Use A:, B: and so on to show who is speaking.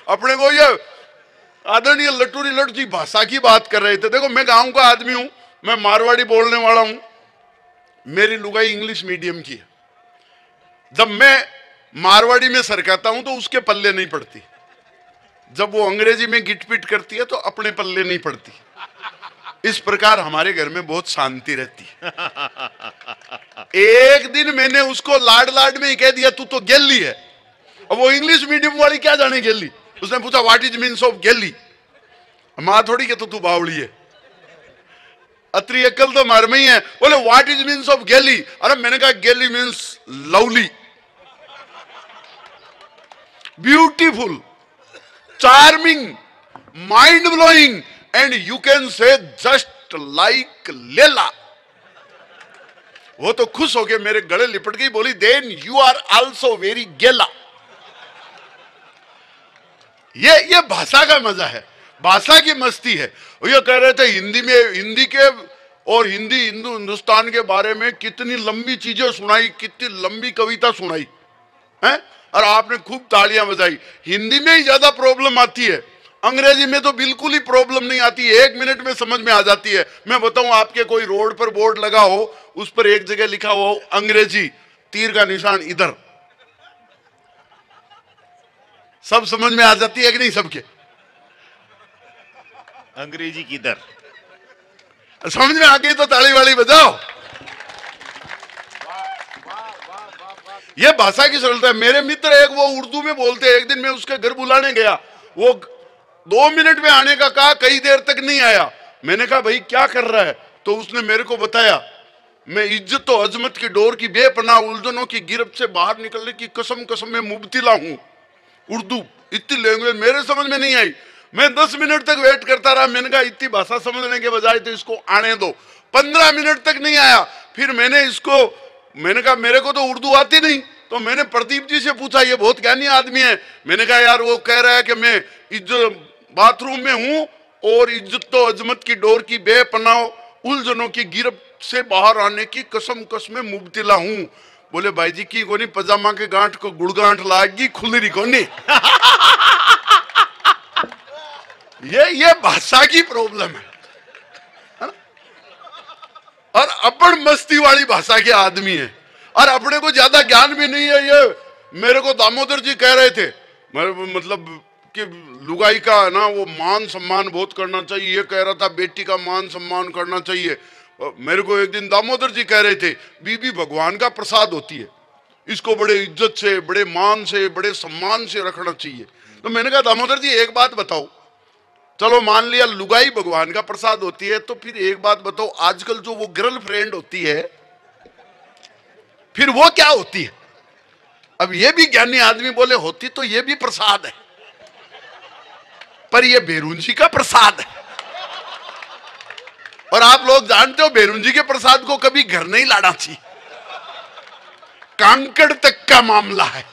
A: अपने को ये आदरणीय लटूरी लट जी भाषा की बात कर रहे थे। देखो मैं गांव का आदमी हूं, मैं मारवाड़ी बोलने वाला हूं, मेरी लुगाई इंग्लिश मीडियम की है। जब मैं मारवाड़ी में सरकाता हूं तो उसके पल्ले नहीं पड़ती, जब वो अंग्रेजी में गिटपिट करती है तो अपने पल्ले नहीं पड़ती। इस प्रकार हमारे घर में बहुत शांति रहती है। एक दिन मैंने उसको लाड लाड में ही कह दिया तू तो गेली है। अब वो इंग्लिश मीडियम वाली क्या जाने गेली, उसने पूछा व्हाट इज मीन्स ऑफ गेली। मां थोड़ी के तो तू बावली है, अत्री अक्ल तो मार में ही है। बोले व्हाट इज मीन्स ऑफ गेली। अरे मैंने कहा गेली means lovely, beautiful, charming, mind blowing and you can say just like लेला। वो तो खुश हो गए, मेरे गले लिपट गई, बोली then you are also very गेला। ये भाषा का मजा है, भाषा की मस्ती है। ये कह रहे थे हिंदी में, हिंदी के और हिंदुस्तान के बारे में कितनी लंबी चीजें सुनाई, कितनी लंबी कविता सुनाई है, और आपने खूब तालियां बजाई। हिंदी में ही ज्यादा प्रॉब्लम आती है, अंग्रेजी में तो बिल्कुल ही प्रॉब्लम नहीं आती, 1 मिनट में समझ में आ जाती है। मैं बताऊं, आपके कोई रोड पर बोर्ड लगा हो, उस पर एक जगह लिखा हो अंग्रेजी, तीर का निशान इधर, सब समझ में आ जाती है कि नहीं? सबके
B: अंग्रेजी किधर
A: समझ में आ गई तो ताली वाली बजाओ। ये भाषा की सरलता है। मेरे मित्र एक वो उर्दू में बोलते हैं, एक दिन मैं उसके घर बुलाने गया, वो 2 मिनट में आने का कहा, कई देर तक नहीं आया। मैंने कहा भाई क्या कर रहा है, तो उसने मेरे को बताया मैं इज्जत और अजमत की डोर की बेपनाह उलझनों की गिरफ्त से बाहर निकलने की कसम कसम में मुब्तिला हूं। उर्दू इतनी लैंग्वेज मेरे समझ में नहीं आई। मैं 10 मिनट तक वेट करता रहा। मैंने कहा इतनी भाषा समझने के बजाय तो इसको आने दो। 15 मिनट तक नहीं आया। फिर मैंने कहा मेरे को तो उर्दू आती नहीं, तो मैंने प्रदीप जी से पूछा, ये बहुत ज्ञानी आदमी है। मैंने कहा यार वो कह रहा है कि मैं बाथरूम में हूं और इज्जत तो अजमत की डोर की बेपनाह उलझनों की गिरफ्त से बाहर आने की कसम कसम में मुब्तिला हूं। बोले भाई जी की कोनी पजामा के गांठ को गुड़गांठ लागी खुली कोनी। ये भाषा की प्रॉब्लम है ना? और अपन मस्ती वाली भाषा के आदमी है, और अपने को ज्यादा ज्ञान भी नहीं है। ये मेरे को दामोदर जी कह रहे थे, मतलब कि लुगाई का ना वो मान सम्मान बहुत करना चाहिए। ये कह रहा था बेटी का मान सम्मान करना चाहिए। मेरे को एक दिन दामोदर जी कह रहे थे बीबी भगवान का प्रसाद होती है, इसको बड़े इज्जत से, बड़े मान से, बड़े सम्मान से रखना चाहिए। तो मैंने कहा दामोदर जी एक बात बताओ, चलो मान लिया लुगाई भगवान का प्रसाद होती है, तो फिर एक बात बताओ, आजकल जो वो गर्लफ्रेंड होती है फिर वो क्या होती है? अब ये भी ज्ञानी आदमी बोले होती तो ये भी प्रसाद है, पर ये बेरुंजी का प्रसाद है। और आप लोग जानते हो बेरुंजी के प्रसाद को कभी घर नहीं लाना चाहिए, कांकड़ तक का मामला है।